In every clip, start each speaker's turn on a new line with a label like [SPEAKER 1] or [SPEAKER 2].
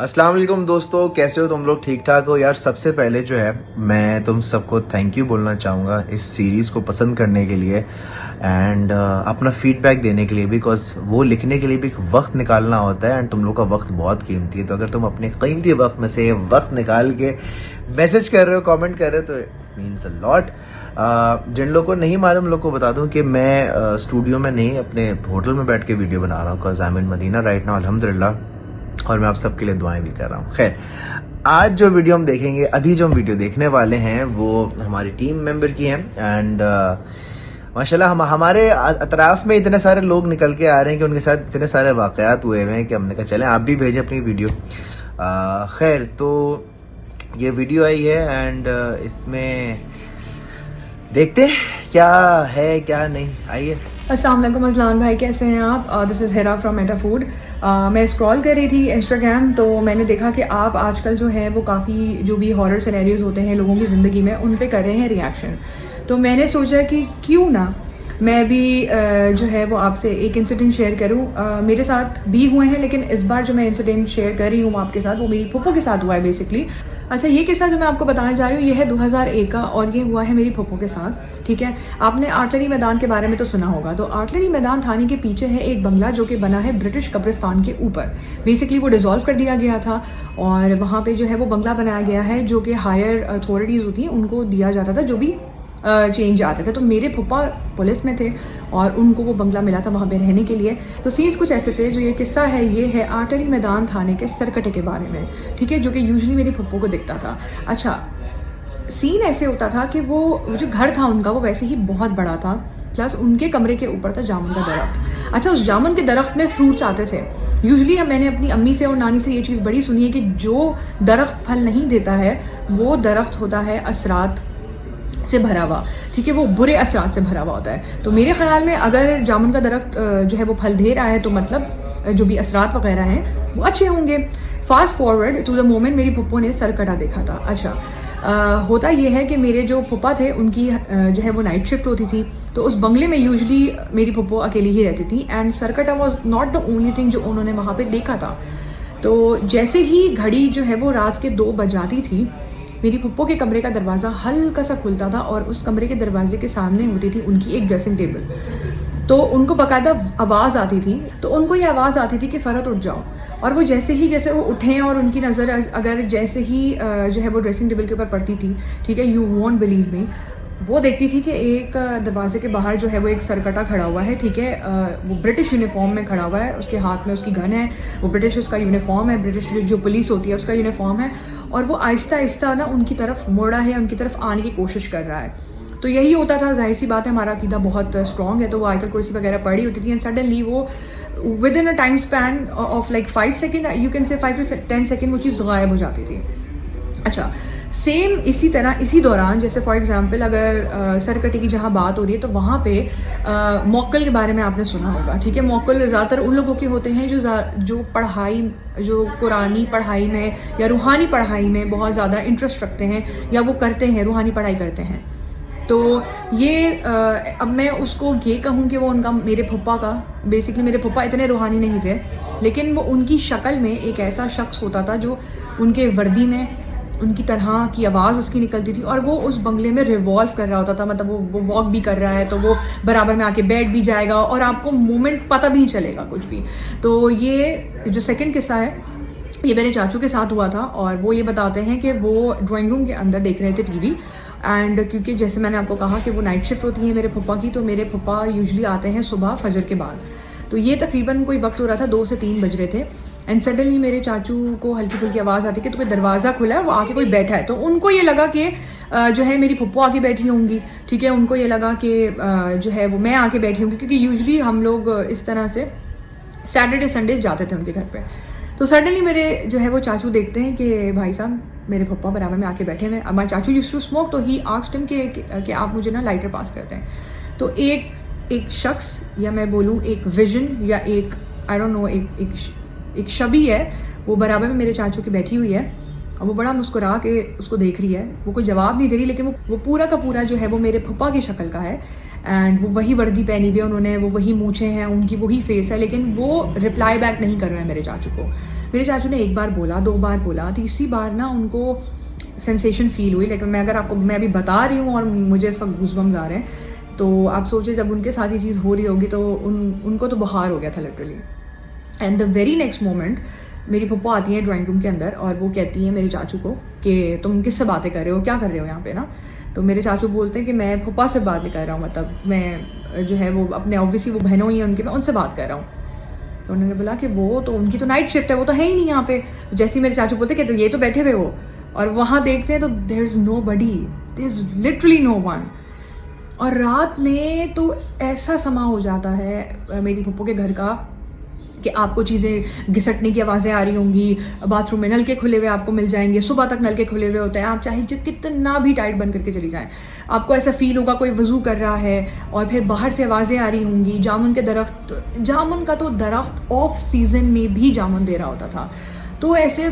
[SPEAKER 1] अस्सलाम वालेकुम दोस्तों, कैसे हो तुम लोग? ठीक ठाक हो यार? सबसे पहले जो है मैं तुम सबको थैंक यू बोलना चाहूँगा इस सीरीज़ को पसंद करने के लिए एंड अपना फीडबैक देने के लिए, बिकॉज वो लिखने के लिए भी एक वक्त निकालना होता है एंड तुम लोग का वक्त बहुत कीमती है। तो अगर तुम अपने कीमती वक्त में से वक्त निकाल के मैसेज कर रहे हो, कमेंट कर रहे हो, तो मीन्स अ लॉट। जिन लोगों को नहीं मालूम, लोग को बता दूं कि मैं स्टूडियो में नहीं, अपने होटल में बैठ के वीडियो बना रहा हूँ, because I am in Medina right now अल्हम्दुलिल्लाह, और मैं आप सबके लिए दुआएं भी कर रहा हूँ। खैर, आज जो वीडियो हम देखेंगे, अभी जो हम वीडियो देखने वाले हैं, वो हमारी टीम मेंबर की हैं एंड माशाल्लाह हमारे अतराफ में इतने सारे लोग निकल के आ रहे हैं कि उनके साथ इतने सारे वाक़यात हुए हुए हैं कि हमने कहा चलें आप भी भेजें अपनी वीडियो। खैर, तो ये वीडियो आई है एंड इसमें देखते हैं क्या है क्या नहीं। आइए।
[SPEAKER 2] अस्सलाम वालेकुम अज़लान भाई, कैसे हैं आप? This is Hera from Meta food. मैं स्क्रॉल कर रही थी इंस्टाग्राम, तो मैंने देखा कि आप आजकल जो है वो काफ़ी जो भी हॉरर सिनेरियोज़ होते हैं लोगों की ज़िंदगी में, उन पे कर रहे हैं रिएक्शन। तो मैंने सोचा कि क्यों ना मैं भी जो है वो आपसे एक इंसिडेंट शेयर करूं। मेरे साथ भी हुए हैं, लेकिन इस बार जो मैं इंसिडेंट शेयर कर रही हूँ आपके साथ, वो मेरी फूफो के साथ हुआ है बेसिकली। अच्छा, ये किस्सा जो मैं आपको बताने जा रही हूँ, ये है 2001 का और ये हुआ है मेरी फूफो के साथ। ठीक है, आपने आर्टलरी मैदान के बारे में तो सुना होगा। तो आर्टलरी मैदान थाने के पीछे है एक बंगला जो कि बना है ब्रिटिश कब्रिस्तान के ऊपर। बेसिकली वो डिज़ोल्व कर दिया गया था और वहाँ पे जो है वो बंगला बनाया गया है जो कि हायर अथॉरिटीज़ होती हैं उनको दिया जाता था, जो भी चेंज आते थे। तो मेरे फूफा पुलिस में थे और उनको वो बंगला मिला था वहाँ पे रहने के लिए। तो सीन्स कुछ ऐसे थे। जो ये किस्सा है, ये है आर्टरी मैदान थाने के सरकटे के बारे में, ठीक है, जो कि यूजुअली मेरी फूफो को दिखता था। अच्छा, सीन ऐसे होता था कि वो जो घर था उनका, वो वैसे ही बहुत बड़ा था, प्लस उनके कमरे के ऊपर था जामुन का दरख्त। अच्छा, उस जामुन के दरख्त में फ्रूट्स आते थे। यूजुअली मैंने अपनी अम्मी से और नानी से ये चीज़ बड़ी सुनी है कि जो दरख्त फल नहीं देता है वो दरख्त होता है असरात से भरा हुआ, ठीक है, वो बुरे असरात से भरा हुआ होता है। तो मेरे ख्याल में अगर जामुन का दरख्त जो है वो फल दे रहा है, तो मतलब जो भी असरात वगैरह हैं वो अच्छे होंगे। Fast forward to the moment मेरी फुप्पो ने सरकटा देखा था। अच्छा, होता ये है कि मेरे जो फुप्पा थे उनकी जो है वो नाइट शिफ्ट होती थी, तो उस बंगले में यूजुअली मेरी फुप्पो अकेली ही रहती थी and Sarkata was not the only thing जो उन्होंने वहाँ पर देखा था। तो जैसे ही घड़ी जो है वो रात के 2 बज जाती थी, मेरी फुप्पो के कमरे का दरवाज़ा हल्का सा खुलता था और उस कमरे के दरवाजे के सामने होती थी उनकी एक ड्रेसिंग टेबल। तो उनको बाकायदा आवाज़ आती थी, तो उनको ये आवाज़ आती थी कि फ़रत उठ जाओ। और वो जैसे वो उठें और उनकी नज़र अगर जैसे ही जो है वो ड्रेसिंग टेबल के ऊपर पड़ती थी, ठीक है, यू वॉन्ट बिलीव मी, वो देखती थी कि एक दरवाजे के बाहर जो है वो एक सरकटा खड़ा हुआ है, ठीक है, वो ब्रिटिश यूनिफॉर्म में खड़ा हुआ है, उसके हाथ में उसकी गन है, वो ब्रिटिश उसका यूनिफॉर्म है, ब्रिटिश जो पुलिस होती है उसका यूनिफॉर्म है, और वो आहिस्ता आहिस्ता ना उनकी तरफ मुड़ा है, उनकी तरफ आने की कोशिश कर रहा है। तो यही होता था, जाहिर सी बात है, हमारा अकीदा बहुत स्ट्रॉन्ग है, तो वो आयतल कुर्सी वगैरह पड़ी होती थी एंड सडनली वो with in a time span of like 5 second, you can say 5 to 10 second, वो चीज़ गायब हो जाती थी। अच्छा, सेम इसी तरह इसी दौरान, जैसे फॉर एग्जांपल अगर सरकटे की जहाँ बात हो रही है, तो वहाँ पे मौक्कल के बारे में आपने सुना होगा, ठीक है। मौक्कल ज़्यादातर उन लोगों के होते हैं जो पढ़ाई, जो कुरानी पढ़ाई में या रूहानी पढ़ाई में बहुत ज़्यादा इंटरेस्ट रखते हैं या वो करते हैं, रूहानी पढ़ाई करते हैं। तो ये अब मैं उसको ये कहूँ कि वो उनका, मेरे फुप्पा का, बेसिकली मेरे फुप्पा इतने रूहानी नहीं थे, लेकिन वो उनकी शक्ल में एक ऐसा शख्स होता था जो उनके वर्दी में उनकी तरह की आवाज़ उसकी निकलती थी और वो उस बंगले में रिवॉल्व कर रहा होता था। मतलब वो वॉक भी कर रहा है तो वो बराबर में आके बैठ भी जाएगा और आपको मोमेंट पता भी नहीं चलेगा कुछ भी। तो ये जो सेकंड किस्सा है, ये मेरे चाचू के साथ हुआ था और वो ये बताते हैं कि वो ड्राइंग रूम के अंदर देख रहे थे टीवी एंड क्योंकि जैसे मैंने आपको कहा कि वो नाइट शिफ्ट होती है मेरे फुप्पा की, तो मेरे फुप्पा यूजुअली आते हैं सुबह फजर के बाद। तो ये तकरीबन कोई वक्त हो रहा था, 2 से 3 बज रहे थे एंड सडनली मेरे चाचू को हल्की फुल्की आवाज़ आती कि तो कोई दरवाज़ा खुला है, वो आके कोई बैठा है। तो उनको ये लगा कि जो है मेरी फुप्पो आके बैठी होंगी, ठीक है, उनको ये लगा कि जो है वो मैं आके बैठी होंगी, क्योंकि यूजुअली हम लोग इस तरह से सैटरडे संडे जाते थे उनके घर पे। तो सडनली मेरे जो है वो चाचू देखते हैं कि भाई साहब मेरे पप्पा बराबर में आके बैठे हुए। अब माय चाचू यूज्ड टू स्मोक, तो ही आस्क्ड हिम कि आप मुझे ना लाइटर पास करते हैं। तो एक शख्स, या मैं बोलूँ एक विजन, या एक आई डोंट नो, एक छवि है, वो बराबर में मेरे चाचू की बैठी हुई है और वो बड़ा मुस्कुरा के उसको देख रही है। वो कोई जवाब नहीं दे रही, लेकिन वो पूरा का पूरा जो है वो मेरे फुप्पा की शक्ल का है एंड वो वही वर्दी पहनी हुई है उन्होंने, वो वही मूछें हैं उनकी, वही फेस है, लेकिन वो रिप्लाई बैक नहीं कर रहा है मेरे चाचू को। मेरे चाचू ने एक बार बोला, 2 बार बोला, तीसरी बार ना उनको सेंसेशन फील हुई। लेकिन मैं अभी बता रही हूँ और मुझे सब गूज़बम्स आ रहे हैं, तो आप सोचिए जब उनके साथ ये चीज़ हो रही होगी तो उनको तो बुखार हो गया था literally. And the very next moment मेरी पप्पा आती हैं ड्राइंग रूम के अंदर और वो कहती हैं मेरे चाचू को कि तुम किससे बातें कर रहे हो, क्या कर रहे हो यहाँ पे ना। तो मेरे चाचू बोलते हैं कि मैं पप्पा से बात नहीं कर रहा हूँ, मतलब मैं जो है वो अपने ऑब्वियसली वो बहनों ही हैं उनकी, मैं उनसे बात कर रहा हूँ। तो उन्होंने बोला कि वो तो उनकी तो नाइट शिफ्ट है, वो तो है ही नहीं यहाँ पे। जैसे ही मेरे चाचू बोलते कि तो ये तो बैठे हुए हो, और वहाँ देखते हैं तो there is nobody, there is literally no one. और रात में तो ऐसा समा हो जाता है मेरी पप्पो के घर का कि आपको चीज़ें घिसटने की आवाज़ें आ रही होंगी, बाथरूम में नल के खुले हुए आपको मिल जाएंगे, सुबह तक नल के खुले हुए होते हैं, आप चाहे जो कितना भी टाइट बंद करके चली जाएं, आपको ऐसा फील होगा कोई वज़ू कर रहा है। और फिर बाहर से आवाज़ें आ रही होंगी, जामुन के दरख्त, जामुन का तो दरख्त ऑफ सीज़न में भी जामुन दे रहा होता था। तो ऐसे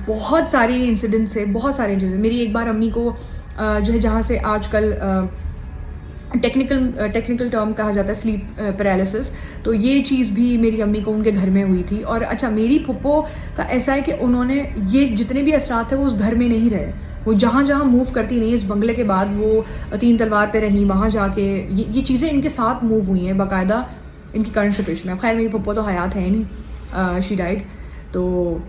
[SPEAKER 2] बहुत सारी इंसिडेंट्स है, बहुत सारे इंसिडेंट्स। मेरी एक बार अम्मी को जो है जहाँ से आजकल टेक्निकल टर्म कहा जाता है स्लीप पैरालिसिस, तो ये चीज़ भी मेरी अम्मी को उनके घर में हुई थी। और अच्छा, मेरी फुप्पो का ऐसा है कि उन्होंने ये जितने भी असरात थे वो उस घर में नहीं रहे, वो जहाँ जहाँ मूव करती नहीं, इस बंगले के बाद वो 3 तलवार पे रहीं, वहाँ जाके ये चीज़ें इनके साथ मूव हुई हैं बाकायदा इनकी करंट सिचुएशन में। अब खैर मेरी फुप्पो तो हयात है नहीं, शी डाइड। तो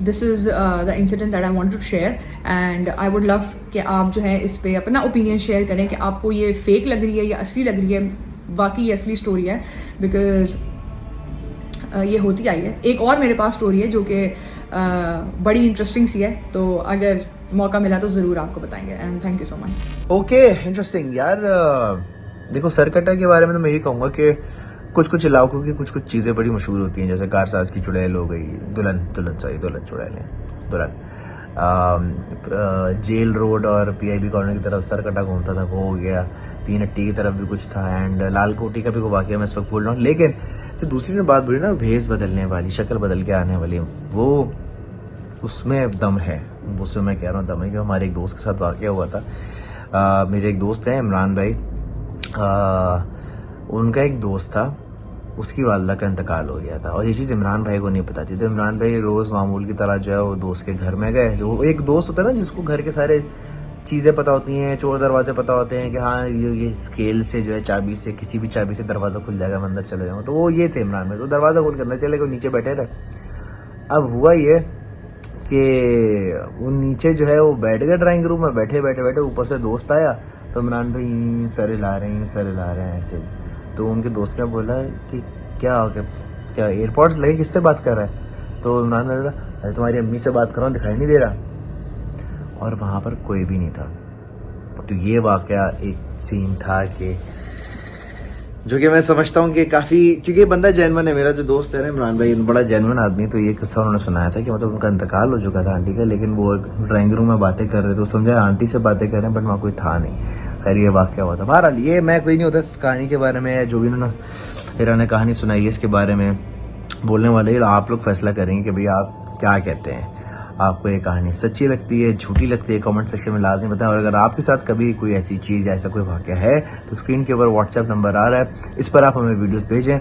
[SPEAKER 2] this is the incident that I want to share and I would love कि आप जो है इस पे अपना ओपिनियन शेयर करें कि आपको ये फेक लग रही है या असली लग रही है। वाकई ये असली स्टोरी है, बिकॉज ये होती आई है। एक और मेरे पास स्टोरी है जो कि बड़ी इंटरेस्टिंग सी है, तो अगर मौका मिला तो ज़रूर आपको बताएंगे। And thank you so much.
[SPEAKER 1] Okay, interesting यार। देखो, सरकटा के बारे में तो मैं यही कहूँगा कि कुछ इलाकों की कुछ चीज़ें बड़ी मशहूर होती हैं, जैसे कारसाज की चुड़ैल हो गई, दुल्हन चुड़ैलें, दुल्हन जेल रोड और पीआईबी कॉर्नर की तरफ सरकटा घूमता था, वो हो गया। 3 अट्टी की तरफ भी कुछ था, एंड लाल कोठी का भी कोई वाक़या मैं इस वक्त भूल रहा हूँ। लेकिन जो दूसरी ने बात बोली ना, भेस बदलने वाली, शक्ल बदल के आने वाली, वो उसमें दम है, उसमें मैं कह रहा हूँ दम है। कि हमारे एक दोस्त के साथ वाक़या हुआ था। मेरे एक दोस्त हैं इमरान भाई, उनका एक दोस्त था, उसकी वालदा का इंतकाल हो गया था, और ये चीज़ इमरान भाई को नहीं पता थी। तो इमरान भाई रोज़ मामूल की तरह जो है वो दोस्त के घर में गए। जो एक दोस्त होता है ना जिसको घर के सारे चीज़ें पता होती हैं, चोर दरवाजे पता होते हैं कि हाँ ये स्केल से जो है चाबी से, किसी भी चाबी से दरवाज़ा खुल जाएगा, मैं अंदर चले जाऊँ। तो वो ये थे इमरान भाई, तो दरवाज़ा खोल करना चले गए, नीचे बैठे रहे। अब हुआ ये कि वो नीचे जो है वो बैठ गए ड्राइंग रूम में, बैठे ऊपर से दोस्त आया, तो इमरान भाई सर हिला रहे हैं ऐसे। तो उनके दोस्त ने बोला कि क्या एयरपोर्ट्स लगे, किससे बात कर रहा है? तो इमरान ने बोला अरे तुम्हारी अम्मी से बात कर रहा हूँ, दिखाई नहीं दे रहा। और वहाँ पर कोई भी नहीं था। तो ये वाक़या एक सीन था कि जो कि मैं समझता हूँ कि काफ़ी, क्योंकि बंदा जेन्युइन है। मेरा जो दोस्त है ना इमरान भाई, बड़ा जेन्युइन आदमी। तो ये किस्सा उन्होंने सुनाया था कि मतलब उनका इंतकाल हो चुका था आंटी का, लेकिन वो ड्राइंग रूम में बातें कर रहे थे, तो समझा आंटी से बातें कर रहे हैं, बट वहाँ कोई था नहीं। खैर ये वाक़या हुआ था। बहरहाल ये मैं कोई नहीं होता इस कहानी के बारे में, जो भी उन्होंने हिरा ने कहानी सुनाई है इसके बारे में बोलने वाले, आप लोग फैसला करेंगे कि भाई आप क्या कहते हैं, आपको ये कहानी सच्ची लगती है, झूठी लगती है, कमेंट सेक्शन में लाजमी बताएं। और अगर आपके साथ कभी कोई ऐसी चीज़, ऐसा कोई वाक़या है, तो स्क्रीन के ऊपर व्हाट्सएप नंबर आ रहा है, इस पर आप हमें वीडियोस भेजें,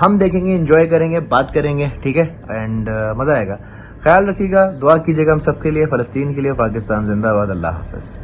[SPEAKER 1] हम देखेंगे, एंजॉय करेंगे, बात करेंगे, ठीक है, एंड मज़ा आएगा। ख्याल रखिएगा, दुआ कीजिएगा हम सबके लिए, फ़लस्तीन के लिए, पाकिस्तान जिंदाबाद, अल्लाह हाफ़िज़।